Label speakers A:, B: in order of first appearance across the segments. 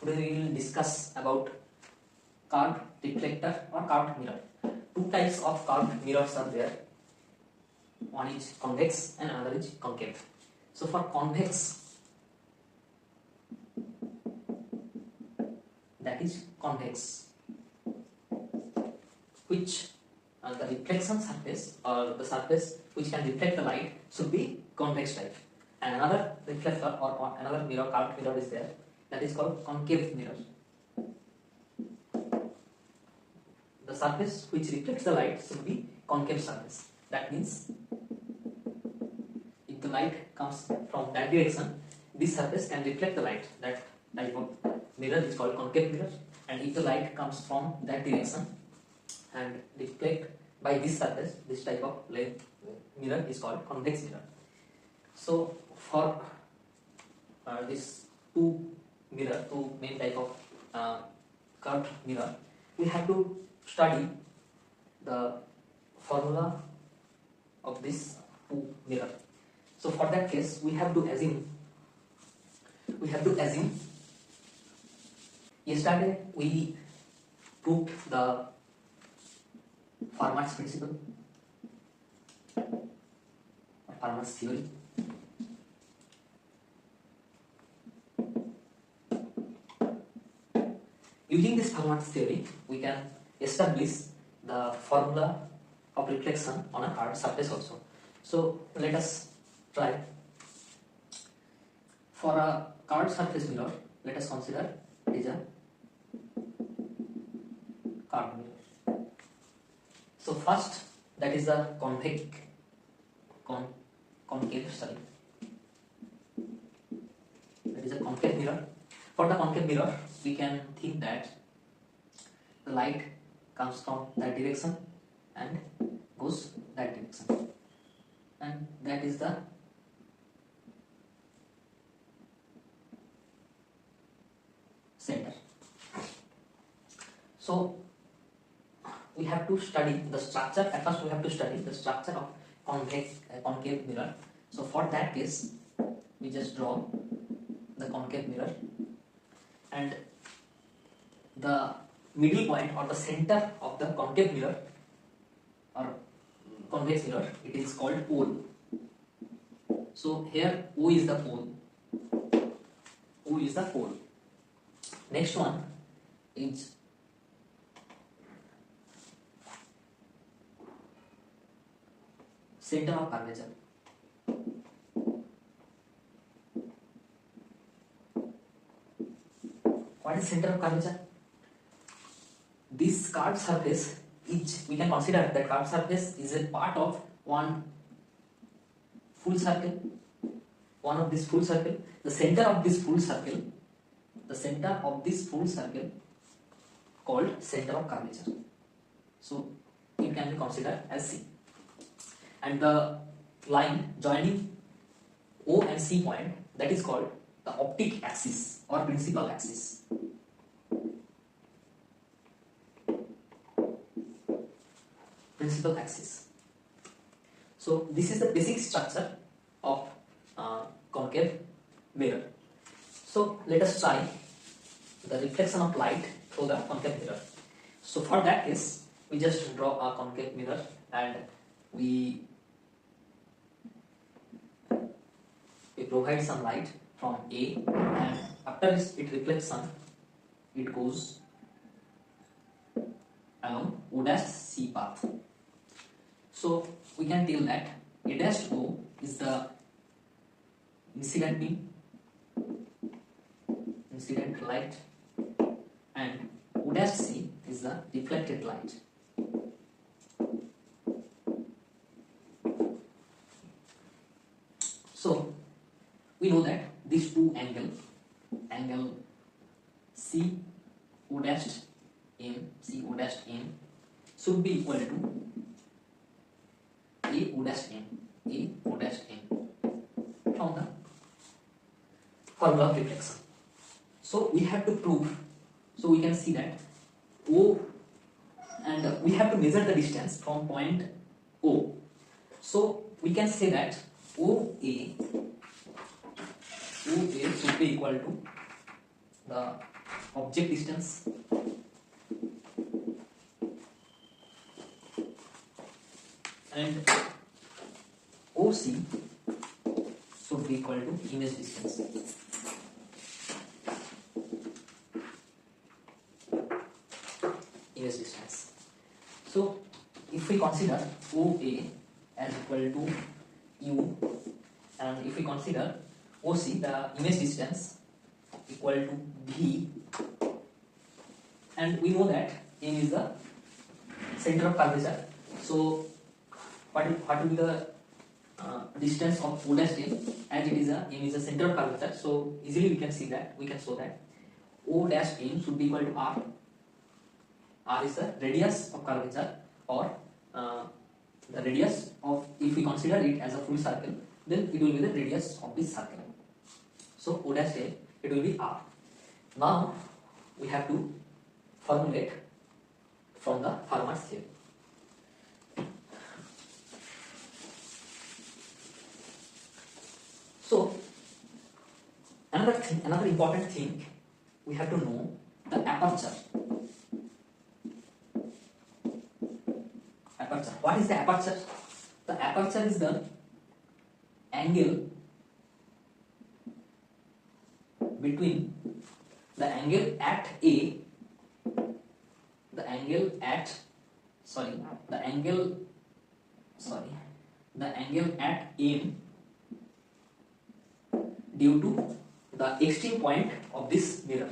A: Today we will discuss about curved reflector or curved mirror. Two types of curved mirrors are there. One is convex and another is concave. So for convex, that is convex, which the reflection surface or the surface which can reflect the light should be convex type. And another reflector or another mirror, curved mirror is there, that is called concave mirror. The surface which reflects the light should be concave surface. That means if the light comes from that direction, this surface can reflect the light. That type of mirror is called concave mirror. And if the light comes from that direction and reflect by this surface, this type of mirror is called convex mirror. So for this two main type of curved mirror, we have to study the formula of this two mirror. So for that case, we have to assume yesterday we proved the Fermat's principle or Fermat's theory. Using this Fermat's theory, we can establish the formula of reflection on a hard surface also. So let us try. For a curved surface mirror, let us consider it is a curved mirror. So first, that is the concave. That is a concave mirror. For the concave mirror, we can think that the light comes from that direction and goes that direction, and that is the center. So we have to study the structure. At first we have to study the structure of concave mirror. So for that case, we just draw the concave mirror, and the middle point or the center of the concave mirror or convex mirror, it is called pole. So here O is the pole. O is the pole. Next one is center of curvature. What is center of curvature? This curved surface we can consider that curved surface is a part of one full circle. One of this full circle. The center of this full circle called center of curvature. So it can be considered as C. And the line joining O and C point, that is called the optic axis or principal axis. Principal axis. So this is the basic structure of concave mirror. So let us try the reflection of light through the concave mirror. So for that case, we just draw a concave mirror and we provide some light from A, and after it reflection, it goes along O dash C path. So we can tell that A dash O is the incident beam, incident light, and O dash C is the reflected light. So we know that these two angle C O dash M should be equal to A O dash M from the formula of reflection. So we have to prove, so we can see that O, and we have to measure the distance from point O. So we can say that OA should be equal to the object distance and OC should be equal to image distance. Image distance. So if we consider OA as equal to U, and if we consider OC, the image distance, equal to V, and we know that M is the center of curvature. So what will be the distance of O dash M, as it is M is the center of curvature. So easily we can show that O dash M should be equal to R. R is the radius of curvature, or the radius of, if we consider it as a full circle, then it will be the radius of this circle. So O dash M, it will be R. Now we have to formulate from the Fermat's theory. So another important thing, we have to know the aperture. Aperture. What is the aperture? The aperture is the angle between the angle at A, the angle at M due to the extreme point of this mirror.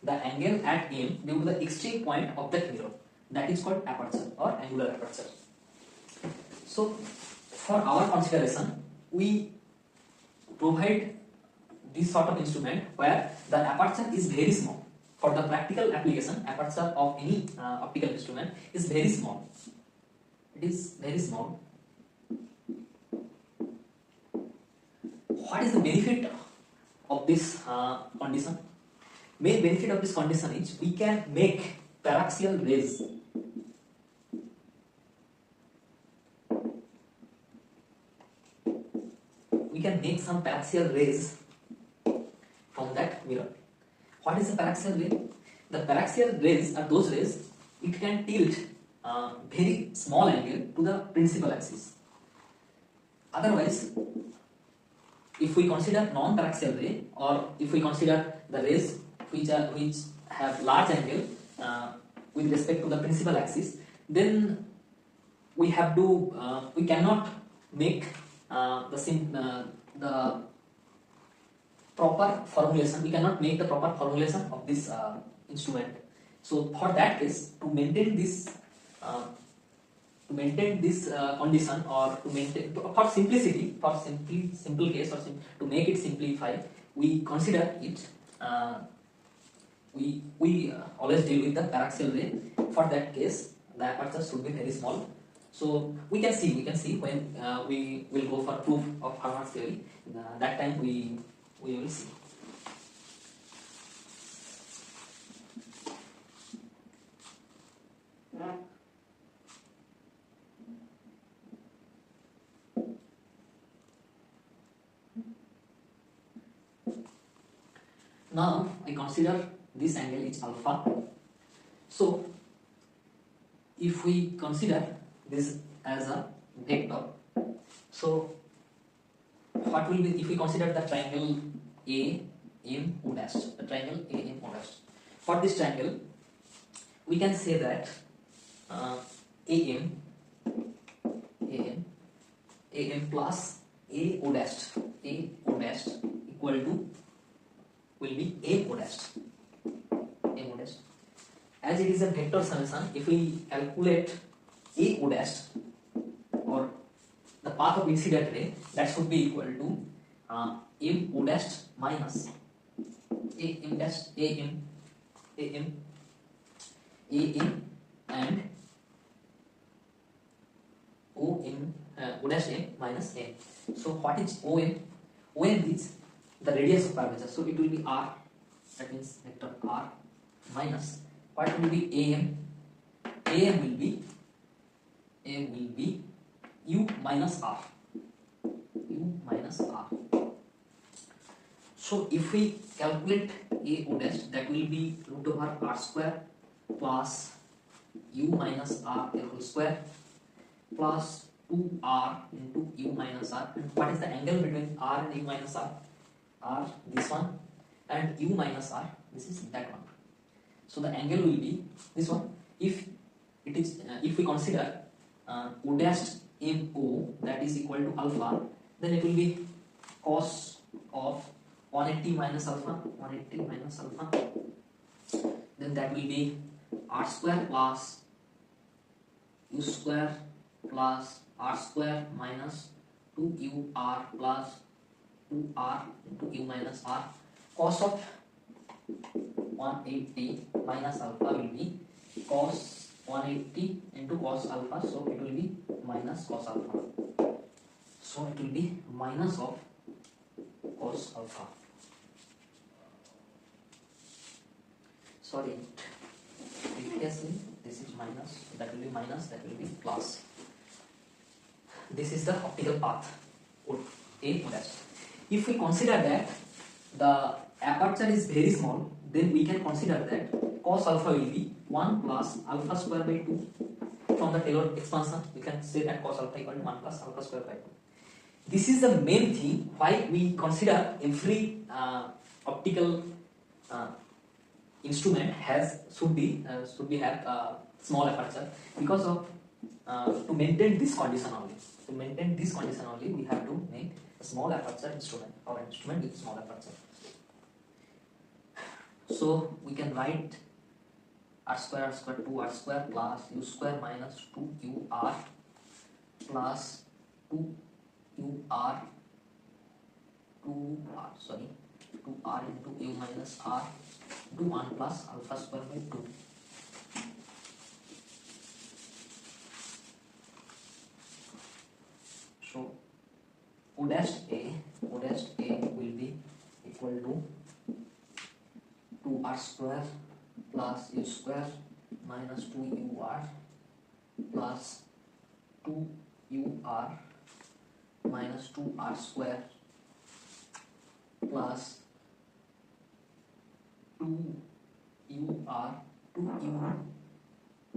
A: The angle at M due to the extreme point of that mirror. That is called aperture or angular aperture. So for our consideration, we provide this sort of instrument where the aperture is very small. For the practical application, aperture of any optical instrument is very small. It is very small. What is the benefit of this condition? Main benefit of this condition is we can make paraxial rays. We can make some paraxial rays from that mirror. What is a paraxial ray? The paraxial rays are those rays, it can tilt very small angle to the principal axis. Otherwise, if we consider non-paraxial ray, or if we consider the rays which have large angle with respect to the principal axis, then we cannot make the proper formulation. We cannot make the proper formulation of this instrument. So for that case, to maintain this condition, or to maintain, for simplicity, for simple case, or to make it simplify, we consider it. We always deal with the paraxial ray. For that case, the aperture should be very small. So we can see when we will go for proof of Fermat's theory. That time we will see. Now I consider this angle is alpha. So if we consider this as a vector, so what will be, if we consider the triangle AMO dash, the triangle AMO dash. For this triangle, we can say that AM plus AO dash equal to will be AO dash. As it is a vector summation, if we calculate AO dash, or the path of incident ray, that should be equal to MO dash minus AM dash AM and O dash M minus M. So what is OM? OM is the radius of curvature. So it will be R, that means vector R, minus what will be AM? AM will be U minus R. So if we calculate a O dash, that will be root over r square plus u minus r a whole square plus 2r into u minus r. And what is the angle between r and u minus r? R, this one, and u minus r, this is that one. So the angle will be this one. If it is if we consider O dash in O, that is equal to alpha, then it will be cos of 180 minus alpha, 180 minus alpha, then that will be r square plus u square plus r square minus 2ur plus 2r into u minus r. Cos of 180 minus alpha will be cos 180 into cos alpha, so it will be minus cos alpha. So it will be minus of cos alpha. Sorry, previously this is minus, that will be minus, that will be plus. This is the optical path A O dash. If we consider that the aperture is very small, then we can consider that cos alpha will be 1 plus alpha square by 2. From the Taylor expansion, we can say that cos alpha equal to 1 plus alpha square by 2. This is the main thing why we consider every optical instrument should be have small aperture, because of to maintain this condition only. To maintain this condition only, we have to make a small aperture instrument, or instrument with small aperture. So we can write r square 2r square plus u square minus 2ur plus 2r into u minus r into 1 plus alpha square by 2. So O dash A will be equal to 2r square plus u square minus 2ur plus 2ur minus 2r square plus 2ur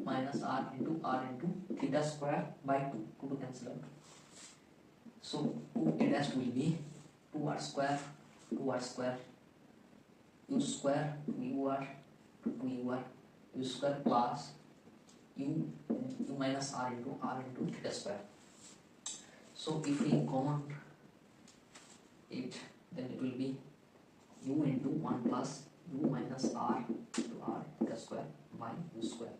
A: minus r into theta square by 2 to cancel out. So A dash will be 2r square u square 2ur u square plus u minus r into theta square. So if we common it, then it will be u into 1 plus u minus r into r theta square by u square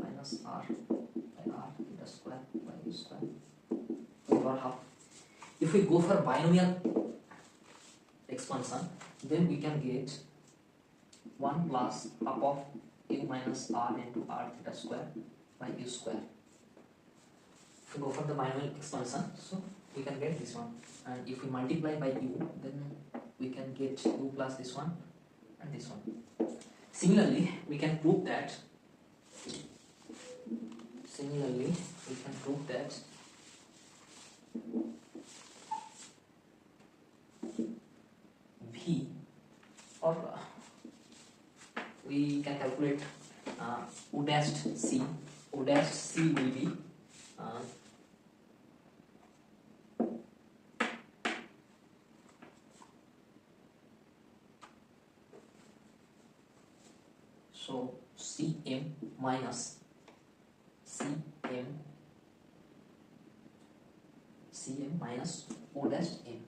A: minus r by r theta square by u square over half. If we go for binomial expansion, then we can get 1 plus half of u minus r into r theta square by u square. If we go for the binomial expansion, so we can get this one, and if we multiply by u, then we can get u plus this one and this one. Similarly, we can prove that V, or we can calculate O dash C. O dash C will be so Cm minus O dash M.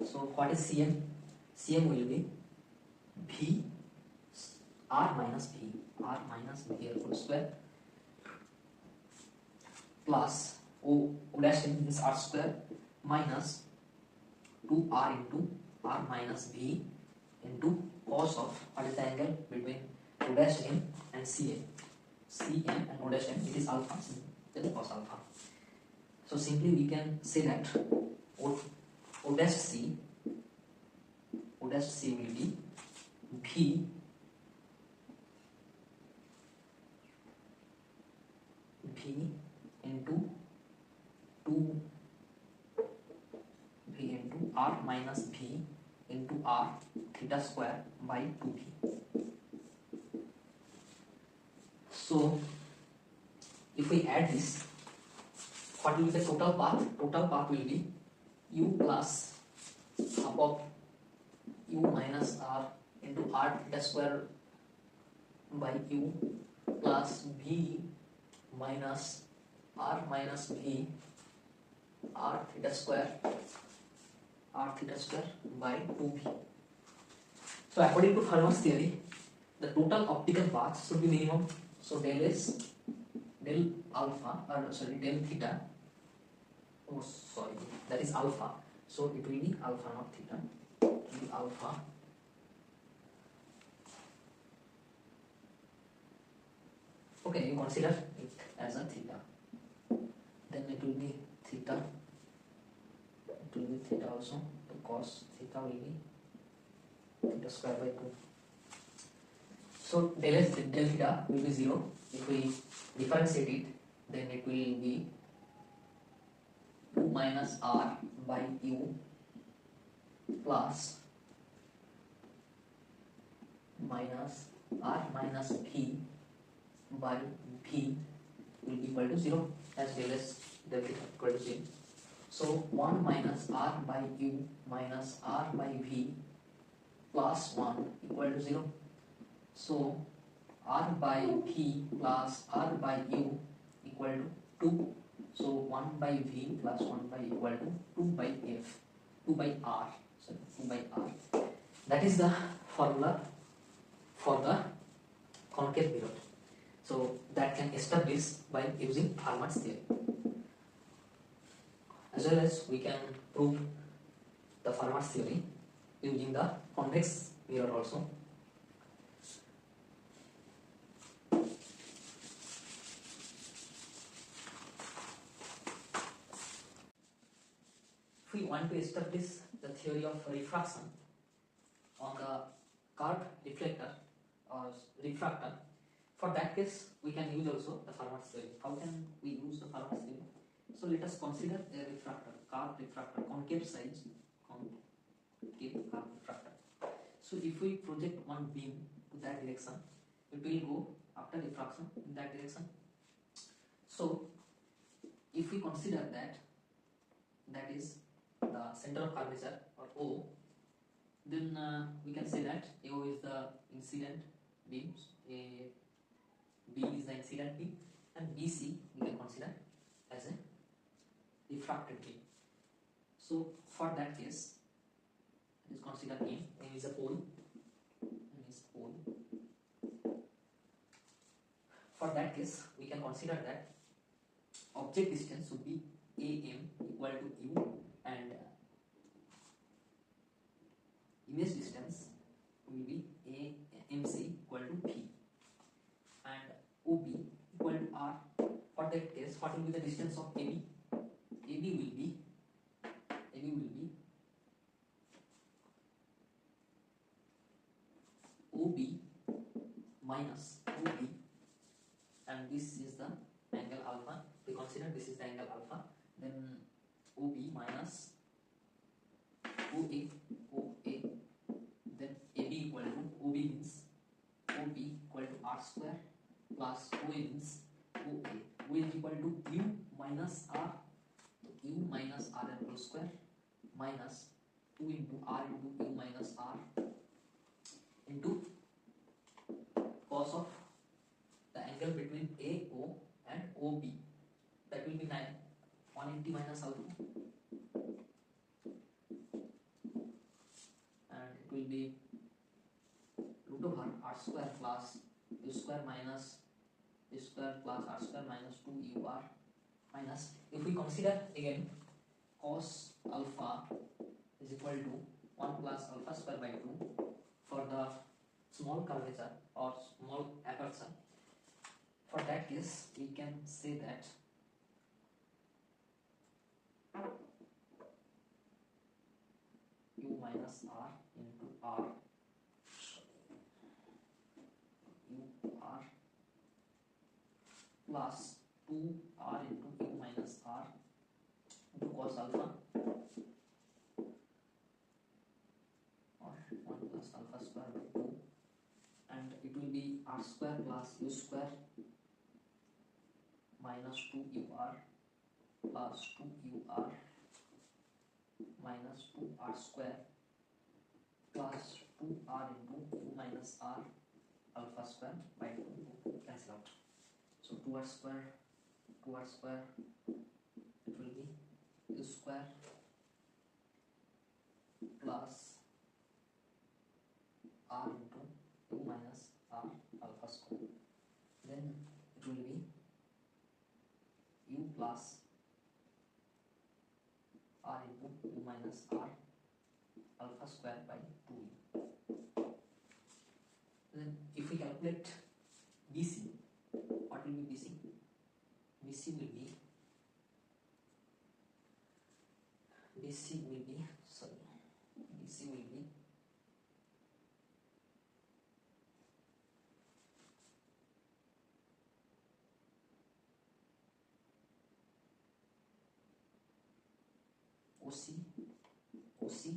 A: So what is Cm? Cm will be V r minus V whole square plus O dash M is r square minus 2r into r minus V into cos of, what is the angle between O dash M and Cm and O dash M, it is alpha, then cos alpha. So simply we can say that O dash C will be V into 2v into r minus v into r theta square by 2v. So if we add this, what will be the total path? Total path will be u plus half of u minus r into r theta square by u plus v minus r minus v r theta square by 2v. So according to Fermat's theory, the total optical path should be minimum. So del s del alpha del theta, that is alpha, so it will be alpha not theta, it will be alpha okay, you consider it as a theta, then it will be theta, also, because theta will be theta square by 2. So del theta will be 0. If we differentiate it, then it will be u minus r by u plus minus r minus v by v will be equal to 0, as well as del theta equal to 0. So 1 minus r by u minus r by v plus 1 equal to 0. So r by v plus r by u equal to 2. So 1 by v plus 1 by equal to 2 by f, 2 by r. That is the formula for the concave mirror. So that can establish by using Fermat's theory. As well as we can prove the Fermat's theory using the convex mirror also. If we want to establish the theory of refraction on the curved reflector or refractor, for that case we can use also the Fermat's theory. How can we use the Fermat's theory? So let us consider a refractor, curved refractor, concave size, concave curved refractor. So if we project one beam to that direction, it will go after refraction in that direction. So if we consider that is the center of curvature or O, then we can say that O is the incident beam, B is the incident beam, and BC we can consider as a refracted beam. So for that case, let us consider M is a pole, For that case, we can consider that object distance should be AM equal to U, and image distance will be MC equal to P, and OB equal to R. For that case, what will be the distance of AB? AB will be OB minus OB, and this is the angle alpha. We consider this is the angle alpha. Then OB minus OA, then AB equal to OB means OB equal to R square plus OA means OA. OA is equal to U minus R, U minus R and whole square minus 2 into R into U minus R into cos of the angle between AO and OB. That will be 180 minus alpha, and it will be root over R square plus U square minus U square plus R square minus 2 UR minus, if we consider again cos alpha is equal to 1 plus alpha square by 2 for the small curvature or small aperture. For that case, we can say that U minus R into R, U R plus 2R into alpha, or 1 plus alpha square by 2, and it will be r square plus u square minus 2ur plus 2ur minus 2r square plus 2r into u minus r alpha square by 2 cancel out. So 2r square, it will be u square plus r into u minus r alpha square. Then it will be u plus r into u minus r alpha square by 2u. Then if we calculate BC, what will be BC? BC will be OC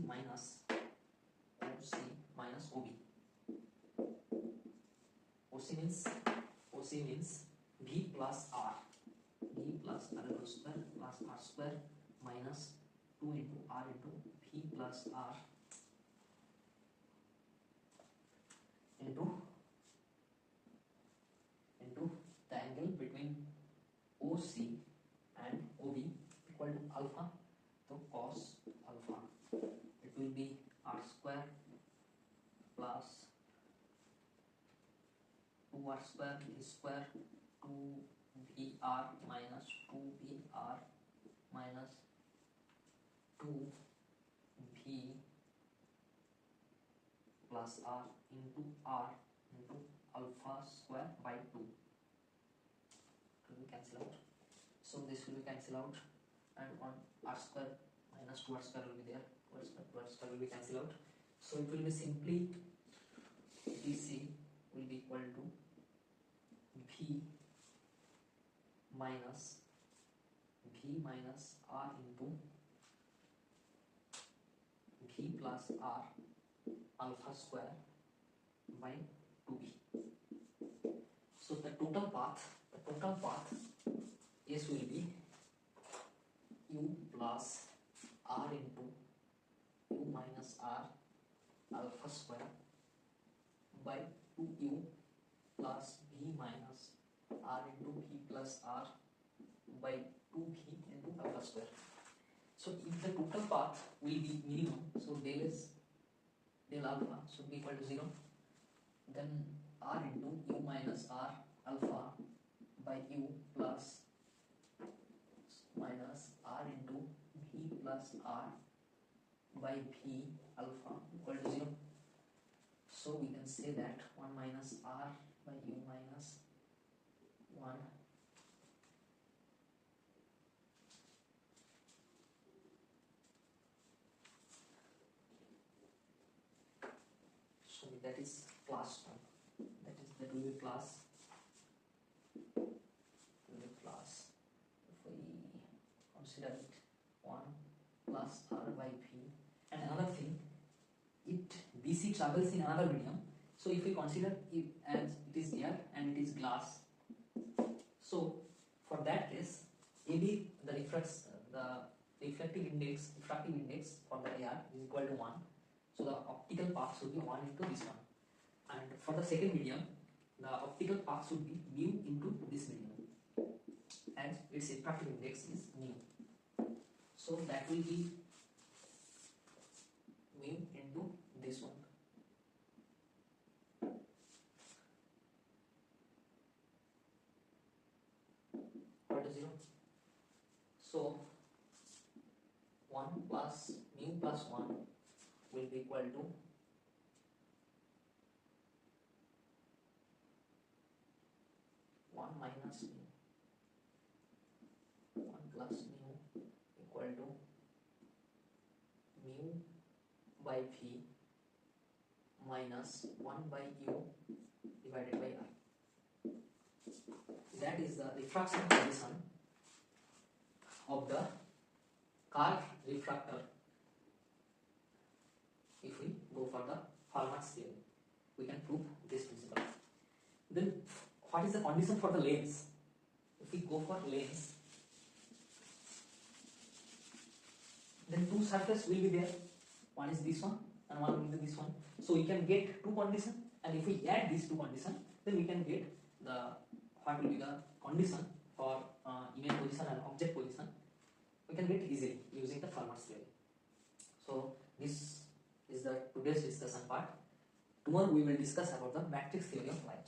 A: minus OB. OC means V plus R square plus R square minus 2 into R into V plus R into the angle between OC and OB equal to alpha, so cos alpha. It will be R square plus 2r square v square 2vr minus 2vr minus 2v plus r into alpha square by 2. It will cancel out. So this will be cancel out, and on r square minus 2r square will be there. 2r square will be cancel out. So it will be simply DC will be equal to V minus R into V plus R alpha square by 2B. So the total path S will be U plus R into U minus R alpha square by 2U plus V minus R into V plus R by 2V into alpha square. So if the total path will be minimum, so del alpha should be equal to 0, then R into U minus R alpha by U plus minus R into V plus R by V alpha equal to 0. So we can say that 1 minus R by U minus 1 so that is class 1. That will be class. If we consider it 1 plus R by V. And another thing, BC travels in another medium. So if we consider it as it is air and it is glass, so for that case, AB, the refractive index for the air is equal to 1. So the optical path should be 1 into this one. And for the second medium, the optical path should be mu into this medium, and its refractive index is mu. So that will be mu into this one. Equal to 0. So 1 plus mu plus 1 will be equal to 1 minus mu. 1 plus mu equal to mu by V minus 1 by U divided by R. That is the refraction coefficient of the Hall refractor. If we go for the Fermat's theory, we can prove this principle. Then what is the condition for the lens? If we go for lens, then two surfaces will be there. One is this one and one will be this one. So we can get two conditions, and if we add these two conditions, then we can get the what will be the condition for image position and object position. We can get easily using the Fermat's theory. So this is the today's discussion part. Tomorrow we will discuss about the matrix theory of light.